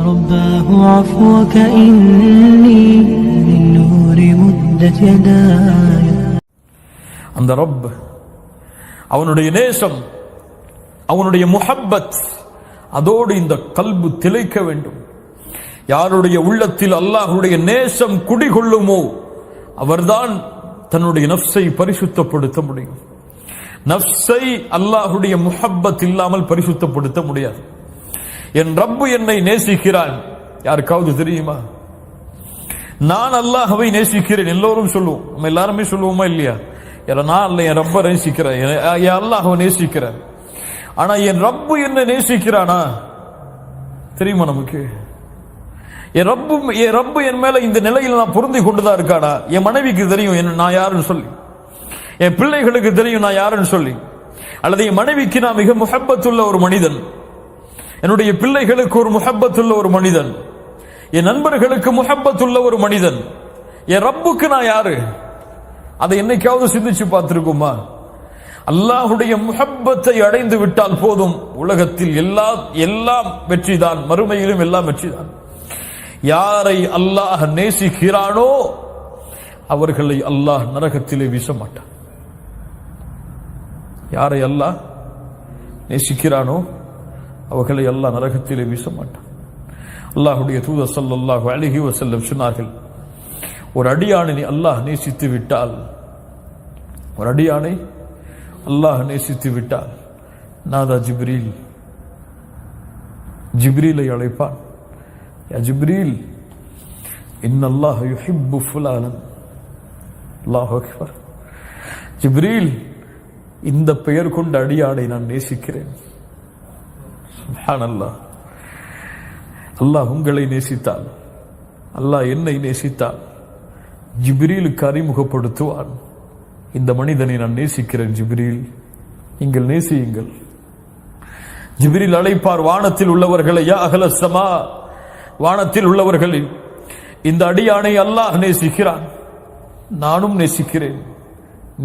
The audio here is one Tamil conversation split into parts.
رباه عفوك إني من نور مدت يداي. அந்த ரப், அவனுடைய நேசம், அவனுடைய முஹப்பத், அதோடு இந்த கல்பு திளைக்க வேண்டும். யாருடைய உள்ளத்தில் அல்லாஹ்வுடைய நேசம் குடிகொள்ளுமோ அவர்தான் தன்னுடைய நஃப்ஸை பரிசுத்தப்படுத்த முடியும். நஃப்ஸை அல்லாஹ்வுடைய முஹப்பத் இல்லாமல் பரிசுத்தப்படுத்த முடியாது. என் ரப்பு என்னை நேசிக்கிறான், யாருக்காவது தெரியுமா? நான் அல்லாஹ்வை நேசிக்கிறேன் எல்லோரும் சொல்லுவோம், நம்ம எல்லாருமே சொல்லுவோமா இல்லையா? நான் அல்ல, என் ரப்ப நேசிக்கிறேன், என் அல்லாஹ்வை நேசிக்கிறேன். ஆனா என் ரப்பு என்ன நேசிக்கிறானா தெரியுமா நமக்கு? என் ரப்பு என் மேல இந்த நிலையில் நான் பொருந்தி கொண்டுதான் இருக்கானா? என் மனைவிக்கு தெரியும் நான் யாருன்னு சொல்லி, என் பிள்ளைகளுக்கு தெரியும் நான் யாருன்னு சொல்லி. அல்லது என் மனைவிக்கு நான் மிக முஹப்பத்துள்ள ஒரு மனிதன், என்னுடைய பிள்ளைகளுக்கு ஒரு முஹப்பத்துள்ள ஒரு மனிதன், என் நண்பர்களுக்கு முஹப்பத்துள்ள ஒரு மனிதன். என் ரப்புக்கு நான் யாரு? அதை என்னைக்காவது சிந்திச்சு பார்த்திருக்குமா? அல்லாஹ்வுடைய முஹப்பத்தை அடைந்து விட்டால் போதும், உலகத்தில் எல்லாம் வெற்றிதான், மறுமையிலும் எல்லாம் வெற்றிதான். யாரை அல்லாஹ் நேசிக்கிறானோ அவர்களை அல்லாஹ் நரகத்திலே வீச மாட்டான். யாரை அல்லாஹ் நேசிக்கிறானோ அவர்களை அல்லாஹ் நரகத்திலே வீச மாட்டான். அல்லாஹ்வுடைய தூதர் ஸல்லல்லாஹு அலைஹி வஸல்லம் சொன்னார்கள், ஒரு அடியானை அல்லாஹ் நேசித்து விட்டால், ஒரு அடியானை அல்லாஹ் நேசித்து விட்டால் நாதா ஜிப்ரீல், ஜிப்ரீலை அழைப்பான். யா ஜிப்ரீல், இன்னல்லாஹ யுஹிப்பு ஃபுலானன். அல்லாஹு அக்பர். ஜிப்ரீல், இந்த பெயர் கொண்ட அடியானை நான் நேசிக்கிறேன். சுப்ஹானல்லாஹ். அல்லாஹ் உங்களை நேசித்தால், அல்லாஹ் என்னை நேசித்தால் ஜிப்ரீலுக்கு அறிமுகப்படுத்துவான், இந்த மனிதனை நான் நேசிக்கிறேன் ஜிப்ரீல், நீங்கள் நேசியுங்கள். ஜிப்ரீல் அழைப்பார் வானத்தில் உள்ளவர்களை, யா அஹ்லஸ் ஸமா, வானத்தில் உள்ளவர்களை, இந்த அடியானை அல்லாஹ் நேசிக்கிறான், நானும் நேசிக்கிறேன்,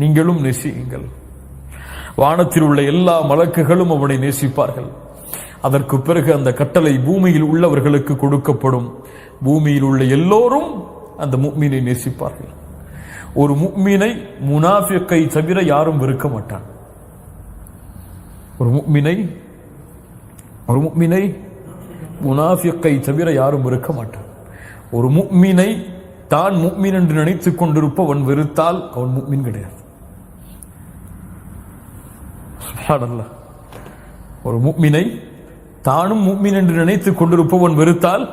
நீங்களும் நேசியுங்கள். வானத்தில் உள்ள எல்லா மலக்குகளும் அவனை நேசிப்பார்கள். அதற்கு பிறகு அந்த கட்டளை பூமியில் உள்ளவர்களுக்கு கொடுக்கப்படும். பூமியில் உள்ள எல்லோரும் அந்த முஃமினை நேசிப்பார்கள். ஒரு முஃமினை முனாஃபிக்கை தவிர யாரும் வெறுக்க மாட்டான். ஒரு முஃமினை முனாஃபிக்கை தவிர யாரும் வெறுக்க மாட்டான். ஒரு முஃமினை தான் முஃமின் என்று நினைத்துக் கொண்டிருப்பவன் வெறுத்தால் அவன் முஃமின் கிடையாது. சுப்ஹானல்லாஹ். ஒரு முஃமினை தானும் முஃமின் என்று நினைத்துக் கொண்டிருப்பவன் வெறுத்தால்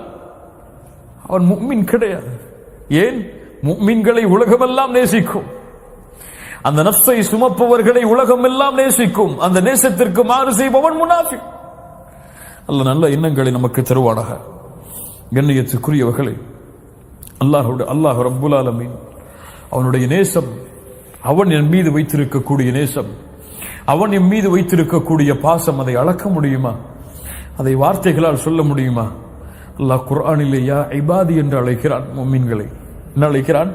அவன் முஃமின் கிடையாது. ஏன்? முஃமின்களை உலகமெல்லாம் நேசிக்கும். அந்த நஃப்ஸை சுமப்பவர்களை உலகம் எல்லாம் நேசிக்கும். அந்த நேசத்திற்கு மாறு செய்பவன் முனாஃபிக். அல்லாஹ் நல்ல எண்ணங்களை நமக்கு தருவானாக. கண்ணியத்துக்குரியவர்களே, அல்லாஹ் ரப்புல் ஆலமீன் அவனுடைய நேசம், அவன் என் மீது வைத்திருக்கக்கூடிய நேசம், அவன் என் மீது வைத்திருக்கக்கூடிய பாசம், அதை அளக்க முடியுமா? அதை வார்த்தைகளால் சொல்ல முடியுமா? அல்லாஹ் குர்ஆனிலே யா இபாதி என்று அழைக்கிறான். முஃமின்களை என்ன அழைக்கிறான்?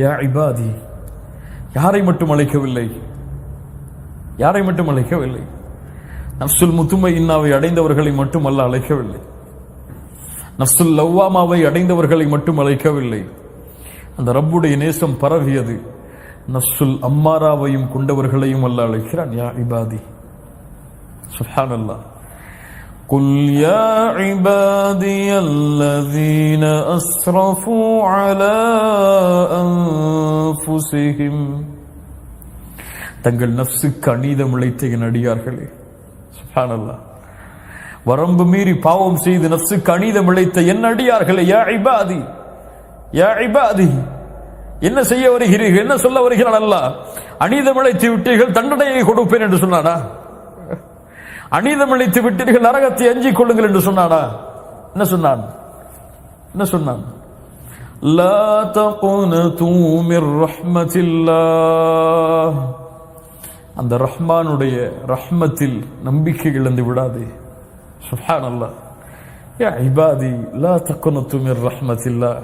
யா இபாதி. யாரை மட்டும் அழைக்கவில்லை, யாரை மட்டும் அழைக்கவில்லை, நஃப்சுல் முத்துமையின்னாவை அடைந்தவர்களை மட்டும் அல்லாஹ் அழைக்கவில்லை, நஃப்சுல் லவ்வாமாவை அடைந்தவர்களை மட்டும் அழைக்கவில்லை. அந்த ரப்புடைய நேசம் பரவியது நஃப்சுல் அம்மாராவையும் கொண்டவர்களையும் அல்லாஹ் அழைக்கிறான். யா இபாதி. சுப்ஹானல்லாஹ். قل يا عبادي الذين أسرفوا على أنفسهم. தங்கள் நஃப்ஸுக்கு அநீதம் இழைத்த என் அடியார்களே. சுப்ஹானல்லாஹ். வரம்பு மீறி பாவம் செய்து நஃப்ஸுக்கு அநீதம் இழைத்த என் அடியார்களே. யா இபாதி, யா இபாதி. என்ன செய்ய வருகிறீர்கள்? என்ன சொல்ல வருகிறான் அல்லாஹ்? அநீதம் இழைத்து விட்டீர்கள், தண்டனையை கொடுப்பேன் என்று சொன்னானா? அநீதம் இழைத்து விட்டீர்கள், நரகத்தை அஞ்சிக் கொள்ளுங்கள் என்று சொன்னானா? என்ன சொன்னான்? என்ன சொன்னான்? லா தகுனது மிர் ரஹ்மத்தில்லாஹ். அந்த ரஹ்மானுடைய ரஹ்மத்தில் நம்பிக்கை இழந்து விடாதே. சுப்ஹானல்லாஹ். யா இபாதி லா தகுனது மிர் ரஹ்மத்தில்லாஹ்.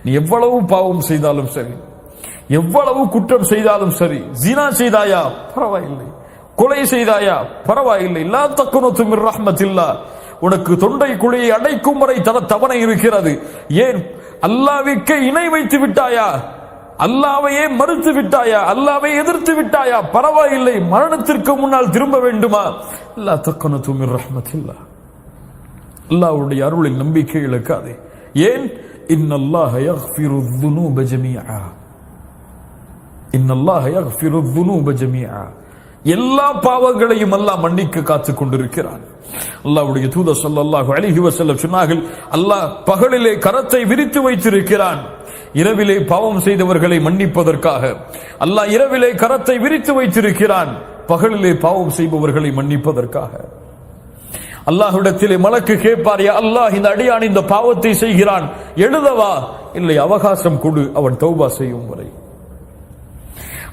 நீ எவ்வளவு பாவம் செய்தாலும் சரி, எவ்வளவு குற்றம் செய்தாலும் சரி, ஜினா செய்தாயா பரவாயில்லை, கொலை செய்தாயா பரவாயில்லை, லா தகுனது மிர் ரஹ்மத்தில்லாஹ். உனக்கு தொண்டை குழியை அடைக்கும் வரை தர தவணை இருக்கிறது. ஏன் அல்லாஹ்வுக்கு இணை வைத்து விட்டாயா? அல்லாஹ்வையே மறுத்து விட்டாயா? அல்லாஹ்வை எதிர்த்து விட்டாயா? பரவாயில்லை, மரணத்திற்கு முன்னால் திரும்ப வேண்டுமா? லா தக்னது மின் ரஹ்மத்தில்லாஹ், அல்லாஹ்வுடைய அருளில் நம்பிக்கை இழக்காதே. ஏன்? இன்னல்லாஹ யக்ஃபிரு ذுனூப ஜமீஆ, இன்னல்லாஹ யக்ஃபிரு ذுனூப ஜமீஆ, எல்லா பாவங்களையும் அல்லாஹ் மன்னிக்க காத்துக் கொண்டிருக்கிறான். அல்லாஹ்வுடைய தூதர் ஸல்லல்லாஹு அலைஹி வஸல்லம் சொன்னார்கள், அல்லாஹ் பகலிலே கரத்தை விரித்து வைத்திருக்கிறான் இரவிலே பாவம் செய்தவர்களை மன்னிப்பதற்காக. அல்லாஹ் இரவிலே கரத்தை விரித்து வைத்திருக்கிறான் பகலிலே பாவம் செய்பவர்களை மன்னிப்பதற்காக. அல்லாஹ்விடத்திலே மலக்கு கேட்பார், யா அல்லாஹ், இந்த அடியான் இந்த பாவத்தை செய்கிறான், எழுதவா? இல்லை, அவகாசம் கொடு, அவன் தௌபா செய்யும் வரை.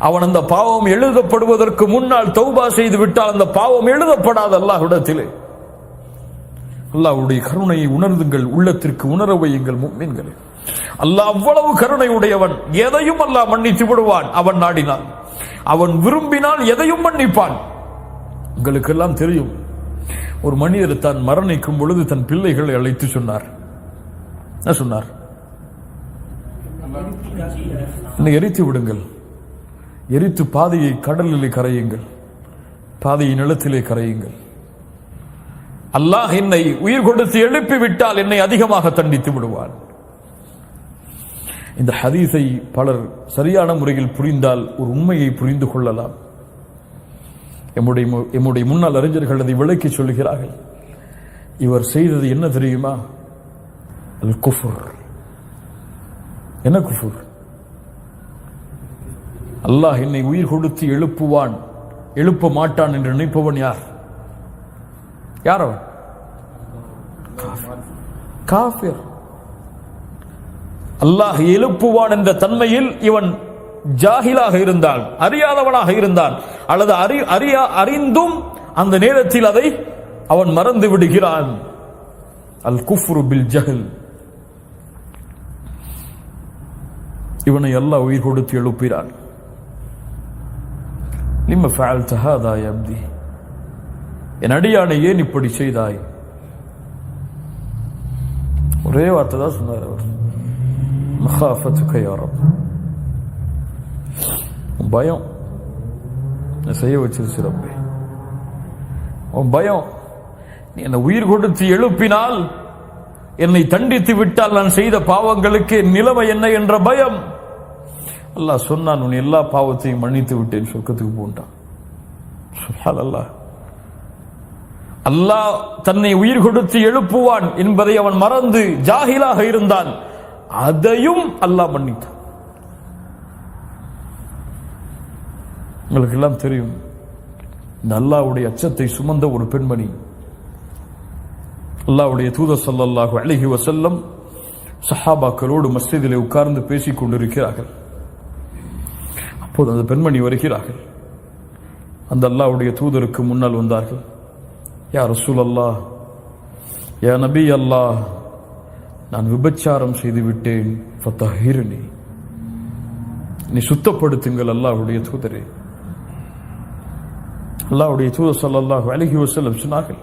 அவன் அந்த பாவம் எழுதப்படுவதற்கு முன்னால் தௌபா செய்து விட்டால் அந்த பாவம் எழுதப்படாது அல்லாஹ்விடத்திலே. அல்லாஹ்வுடைய கருணையை உணர்ந்துங்கள், உள்ளத்திற்கு உணர வையுங்கள் முஃமின்களே. அல்லாஹ் அவ்வளவு கருணை உடையவன். எதையும் அல்லாஹ் மன்னித்து விடுவான் அவன் நாடினால். அவன் விரும்பினால் எதையும் மன்னிப்பான். உங்களுக்கு எல்லாம் தெரியும், ஒரு மனிதர் தான் மரணிக்கும் பொழுது தன் பிள்ளைகளை அழைத்து சொன்னார். என்ன சொன்னார்? என்னை எரித்து விடுங்கள், எரித்து பாதையை கடலிலே கரையுங்கள், பாதையை நிலத்திலே கரையுங்கள். அல்லாஹ் என்னை உயிர் கொடுத்து எழுப்பி விட்டால் என்னை அதிகமாக தண்டித்து விடுவான். இந்த ஹதீஸை பலர் சரியான முறையில் புரிந்தால் ஒரு உண்மையை புரிந்து கொள்ளலாம். எம்முடைய முன்னாள் அறிஞர்கள் அதை விளக்கி சொல்கிறார்கள். இவர் செய்தது என்ன தெரியுமா? அல் குஃப்ர். என்ன குஃப்ர்? அல்லாஹ் என்னை உயிர் கொடுத்து எழுப்புவான், எழுப்ப மாட்டான் என்று நினைப்பவன் யார்? யார் அவன்? காஃபிர். அல்லாஹ் எழுப்புவான் என்ற தன்மையில் இவன் ஜாஹிலாக இருந்தால், அறியாதவனாக இருந்தான், அல்லது அறிந்தும் அந்த நேரத்தில் அதை அவன் மறந்து விடுகிறான். அல் குஃப்ரு பில் ஜஹல். இவனை அல்லாஹ் உயிர் கொடுத்து எழுப்பினான். லிம்ம ஃபஅல்த ஹாதா யா அப்தி, என் அடியானை ஏன் இப்படி செய்தாய்? ஒரே வார்த்தை தான் சொன்னார் அவர், மகாஃபத்துக யா ரப். பயம் செய்ய வச்சிருச்சு ரப்பே, உன் பயம். நீ என்னை உயிர் கொடுத்து எழுப்பினால், என்னை தண்டித்து விட்டால் நான் செய்த பாவங்களுக்கு நிலைமை என்ன என்ற பயம். அல்லாஹ் சொன்னான், உன் எல்லா பாவத்தையும் மன்னித்து விட்டேன், சொர்க்கத்துக்கு போன்றான். சுப்ஹானல்லாஹ். அல்லாஹ் தன்னை உயிர் கொடுத்து எழுப்புவான் என்பதை அவன் மறந்து ஜாஹிலாக இருந்தான், அதையும் அல்லாஹ் மன்னித்தான். உங்களுக்கு எல்லாம் தெரியும், இந்த அல்லாஹ்வுடைய அச்சத்தை சுமந்த ஒரு பெண்மணி, அல்லாஹ்வுடைய தூதர் ஸல்லல்லாஹு அலைஹி வஸல்லம் சஹாபாக்களோடு மஸ்ஜிதிலே உட்கார்ந்து பேசிக் கொண்டிருக்கிறார்கள். அப்போது அந்த பெண்மணி வருகிறார்கள். அந்த அல்லாஹ்வுடைய தூதருக்கு முன்னால் வந்தார்கள். யா ரசூலல்லாஹ், யா நபி அல்லாஹ், நான் விபச்சாரம் செய்து விட்டேன், ஃபதஹிர்னி, நீ சுத்தப்படுத்துங்கள் அல்லாஹ்வுடைய தூதரே. அல்லாஹ்வுடைய தூதர் ஸல்லல்லாஹு அலைஹி வஸல்லம் சொன்னார்கள்,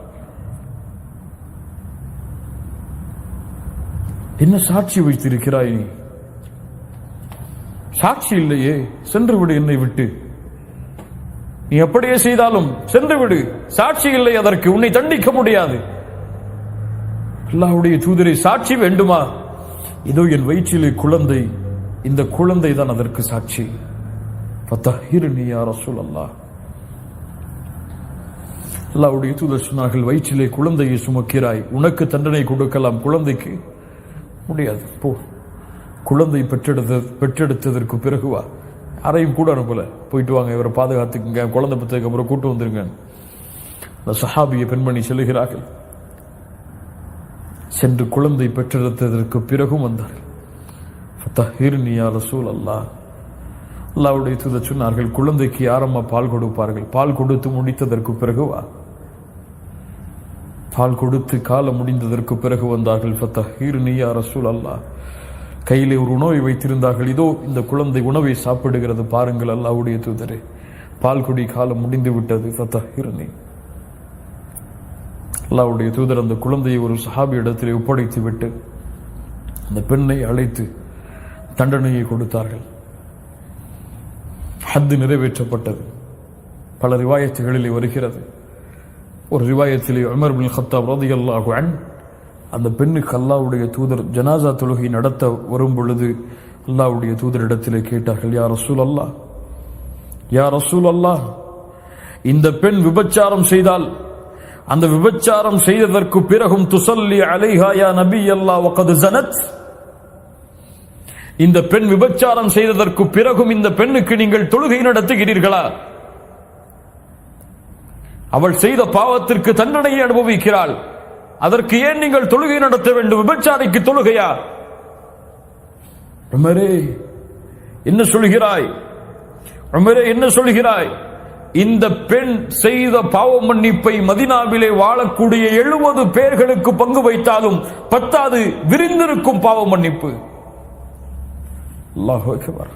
என்ன சாட்சி வைத்திருக்கிறாய் நீ? சாட்சி இல்லையே, சென்று விடு என்னை விட்டு. நீ எப்படியே செய்தாலும் சென்று விடு, சாட்சி இல்லை அதற்கு, உன்னை தண்டிக்க முடியாது. அல்லாஹ்வுடைய தூதரை, சாட்சி வேண்டுமா? இதோ என் வயிற்றிலே குழந்தை, இந்த குழந்தை தான் அதற்கு சாட்சி. ஃபதஹிர்னி யா ரசூலல்லாஹ். அல்லாஹ்வுடைய தூதர் சொன்னார்கள், வயிற்றிலே குழந்தையை சுமக்கிறாய், உனக்கு தண்டனை கொடுக்கலாம், குழந்தைக்கு முடியாது, போ. குழந்தை பெற்றெடுத்ததற்கு பிறகு வா. யாரையும் கூட அனுப்பல, போயிட்டு வாங்க, இவரை பாதுகாத்துக்குங்க, குழந்தை பெற்றதுக்கு அப்புறம் கூட்டு வந்துருங்க. அந்த சஹாபிய பெண்மணி சொல்லுகிறார்கள், சென்று குழந்தை பெற்றெடுத்ததற்கு பிறகும் வந்தார்கள். ஃபதஹிர்னி யா ரசூலல்லாஹ். அல்லாஹ்வுடைய தூதர் சொன்னார்கள், குழந்தைக்கு யாரம்மா பால் கொடுப்பார்கள்? பால் கொடுத்து முடித்ததற்கு பிறகு வா. பால் கொடுத்து காலம் முடிந்ததற்கு பிறகு வந்தார்கள். ஃபதஹிர்னி யா ரசூலல்லாஹ். கையிலே ஒரு உணவை வைத்திருந்தார்கள். இதோ இந்த குழந்தை உணவை சாப்பிடுகிறது, பாருங்கள் அல்லாஹ்வுடைய தூதரே, பால் குடி காலம் முடிந்து விட்டது. ஃபதஹிர்னி. அல்லாஹ்வுடைய தூதர் அந்த குழந்தையை ஒரு சஹாபி இடத்திலே ஒப்படைத்து விட்டு அந்த பெண்ணை அழைத்து தண்டனையை கொடுத்தார்கள். ஹத்து நிறைவேற்றப்பட்டது. பல ரிவாயத்துகளிலே வருகிறது. ஒரு ரிவாயத்திலே உமர் பின் கத்தாப் ரலியல்லாஹு அன்ஹு அந்த பெண்ணுக்கு அல்லாஹ்வுடைய தூதர் ஜனாசா தொழுகை நடத்த வரும் பொழுது அல்லாஹ்வுடைய தூதரிடத்திலே கேட்டார்கள், யா ரசூலல்லாஹ், யா ரசூலல்லாஹ், இந்த பெண் விபச்சாரம் செய்தால் அந்த விபச்சாரம் செய்ததற்கு பிறகும் துஸல்லி அலைஹா யா நபி அல்லாஹ் வகத் ஸனத், இந்த பெண் விபச்சாரம் செய்ததற்கு பிறகும் இந்த பெண்ணுக்கு நீங்கள் தொழுகை நடத்துகிறீர்களா? அவள் செய்த பாவத்திற்கு தண்டனையை அனுபவிக்கிறாள், அதற்கு ஏன் நீங்கள் தொழுகை நடத்த வேண்டும்? விபச்சாரிக்கு தொழுகையா? உமரே என்ன சொல்கிறாய்? உமரே என்ன சொல்கிறாய்? இந்த பெண் செய்த பாவ மன்னிப்பை மதீனாவிலே வாழக்கூடிய 70 பேர்களுக்கு பங்கு வைத்தாலும் பத்தாது விரிந்திருக்கும் பாவ மன்னிப்பு. அல்லாஹ் அக்பர்.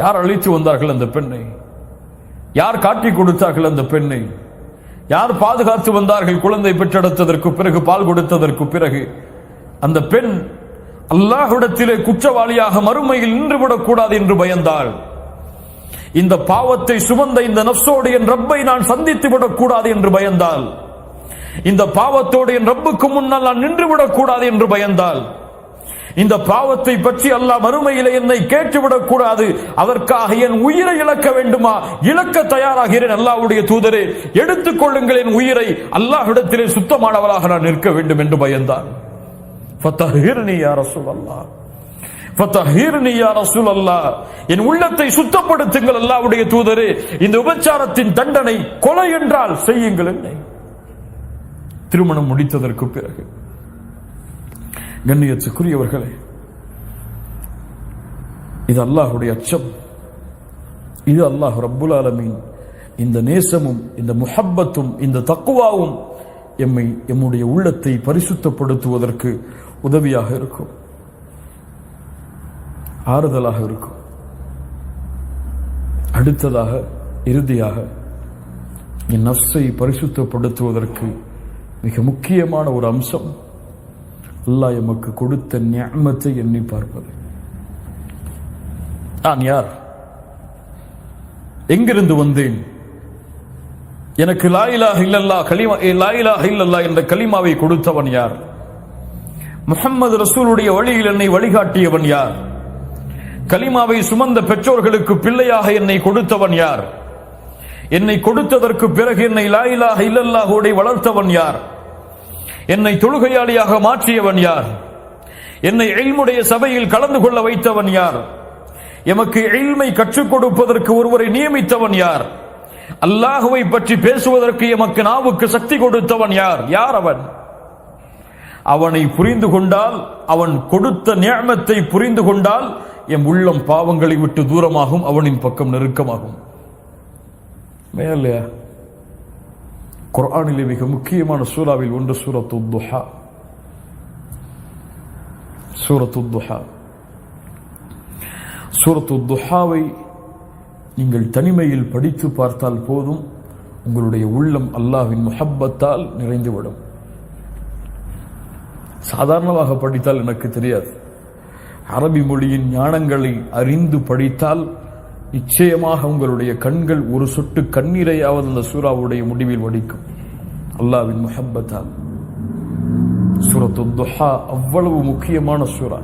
யார் அழைத்து வந்தார்கள் அந்த பெண்ணை? யார் காட்டி கொடுத்தார்கள் அந்த பெண்ணை? யார் பாதுகாத்து வந்தார்கள்? குழந்தை பெற்றெடுத்ததற்கு பிறகு, பால் கொடுத்ததற்கு பிறகு அந்த பெண் அல்லாஹ்விடத்திலே குற்றவாளியாக மறுமையில் நின்றுவிடக் கூடாது என்று பயந்தாள். இந்த பாவத்தை சுமந்த இந்த நப்சோடு என் ரப்பை நான் சந்தித்து விடக் கூடாது என்று பயந்தாள். இந்த பாவத்தோடு என் ரப்புக்கு முன்னால் நான் நின்றுவிடக் கூடாது என்று பயந்தாள். இந்த பாவத்தை பற்றி அல்லாஹ் மறுமையிலே என்னை கேட்டுவிடக் கூடாது, அதற்காக என் உயிரை இழக்க வேண்டுமா? இழக்க தயாராகிறேன். அல்லாஹ்வுடைய தூதரே, எடுத்துக் கொள்ளுங்கள் என் உயிரை, அல்லாஹ்விடத்திலே சுத்தமானவளாக நான் நிற்க வேண்டும் என்று பயந்தான். ஃபதஹிர்னி யா ரசூலல்லாஹ், ஃபதஹிர்னி யா ரசூலல்லாஹ், என் உள்ளத்தை சுத்தப்படுத்துங்கள் அல்லாஹ்வுடைய தூதரே. இந்த விபச்சாரத்தின் தண்டனை கொலை என்றால் செய்யுங்கள் என்னை. திருமணம் முடித்ததற்கு பிறகு கண்ணியத்துக்குரியவர்களே, இது அல்லாஹ்வுடைய அச்சம், இது அல்லாஹ் ரப்புல் ஆலமீன் இந்த நேசமும் இந்த முஹப்பத்தும் இந்த தக்வாவும் எம்முடைய உள்ளத்தை பரிசுத்தப்படுத்துவதற்கு உதவியாக இருக்கும், ஆறுதலாக இருக்கும். அடுத்ததாக இறுதியாக என் நஃப்ஸை பரிசுத்தப்படுத்துவதற்கு மிக முக்கியமான ஒரு அம்சம் அல்லாஹ் எமக்கு கொடுத்த நிஅமத்தை எண்ணி பார்ப்பது. நான் யார்? எங்கிருந்து வந்தேன்? எனக்கு லா இலாஹ இல்லல்லாஹ் கலிமா, லா இலாஹ இல்லல்லாஹ் என்ற கலிமாவை கொடுத்தவன் யார்? முஹம்மது ரசூலுடைய வழியில் என்னை வழிகாட்டியவன் யார்? கலிமாவை சுமந்த பெற்றோர்களுக்கு பிள்ளையாக என்னை கொடுத்தவன் யார்? என்னை கொடுத்ததற்கு பிறகு என்னை லா இலாஹ இல்லல்லாஹோடு வளர்த்தவன் யார்? என்னை தொழுகையாளியாக மாற்றியவன் யார்? என்னை இல்முடைய சபையில் கலந்து கொள்ள வைத்தவன் யார்? எமக்கு இல்மை கற்றுக் கொடுப்பதற்கு ஒருவரை நியமித்தவன் யார்? அல்லாஹுவை பற்றி பேசுவதற்கு எமக்கு நாவுக்கு சக்தி கொடுத்தவன் யார்? யார் அவன்? அவனை புரிந்து கொண்டால், அவன் கொடுத்த நிஅமத்தை புரிந்து கொண்டால் எம் உள்ளம் பாவங்களை விட்டு தூரமாகும், அவனின் பக்கம் நெருக்கமாகும். மேலே குர்ஆனிலே மிக முக்கியமான சூராவில் ஒன்று சூரத்துத் துஹா. சூரத்துத் துஹா, சூரத்துத் துஹாவை நீங்கள் தனிமையில் படித்து பார்த்தால் போதும், உங்களுடைய உள்ளம் அல்லாஹ்வின் முஹப்பத்தால் நிறைந்துவிடும். சாதாரணமாக படித்தால் எனக்கு தெரியாது, அரபி மொழியின் ஞானங்களை அறிந்து படித்தால் நிச்சயமாக உங்களுடைய கண்கள் ஒரு சொட்டு கண்ணீரையாவது அந்த சூராவுடைய முடிவில் வடிக்கும், அல்லாஹ்வின் முஹப்பத்தால். சூரத்துத் துஹா அவ்வளவு முக்கியமான சூரா.